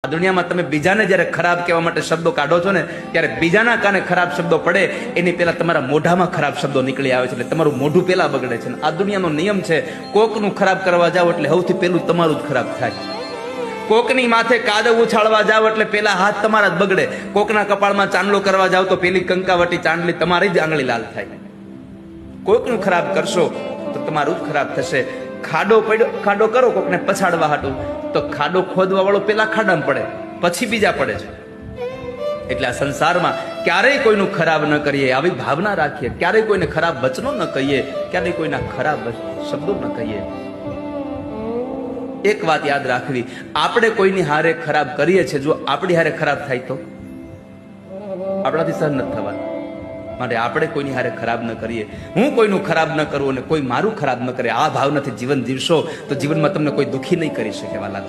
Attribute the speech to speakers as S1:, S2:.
S1: આ દુનિયામાં તમે બીજાને જ્યારે ખરાબ કહેવા માટે શબ્દો કાઢો છો ને, ત્યારે બીજાના કાને ખરાબ શબ્દો પડે એની પહેલા તમારા મોઢામાં ખરાબ શબ્દો નીકળી આવે છે, એટલે તમારું મોઢું પહેલા બગડે છે. આ દુનિયાનો નિયમ છે, કોકનું ખરાબ કરવા જાવ એટલે સૌથી પહેલું તમારું જ ખરાબ થાય. કોકની માથે કાદવ ઉછાળવા જાવ એટલે પેલા હાથ તમારા જ બગડે. કોકના કપાળમાં ચાંદલો કરવા જાવ તો પેલી કંકાવટી ચાંદલી તમારી જ આંગળી લાલ થાય. કોકનું ખરાબ કરશો તો તમારું જ ખરાબ થશે. ખાડો કરો કોકને પછાડવા હાટું, તો ખાડો ખોદવા વાળો પેલા ખાડામાં પડે, પછી બીજા પડે છે. એટલે આ સંસારમાં ક્યારેય કોઈનું ખરાબ ન કરીએ, આવી ભાવના રાખીએ. ક્યારેય કોઈને ખરાબ વચનો ન કહીએ, ક્યારેય કોઈના ખરાબ શબ્દો ન કહીએ. એક વાત યાદ રાખવી, આપણે કોઈની હારે ખરાબ કરીએ છીએ, જો આપણી હારે ખરાબ થાય તો આપણાથી સહન નથી થવાનું. માટે આપણે કોઈની હારે ખરાબ ન કરીએ. હું કોઈનું ખરાબ ન કરું અને કોઈ મારું ખરાબ ન કરે, આ ભાવનાથી જીવન જીવશો તો જીવનમાં તમને કોઈ દુઃખી નહીં કરી શકે વાલા.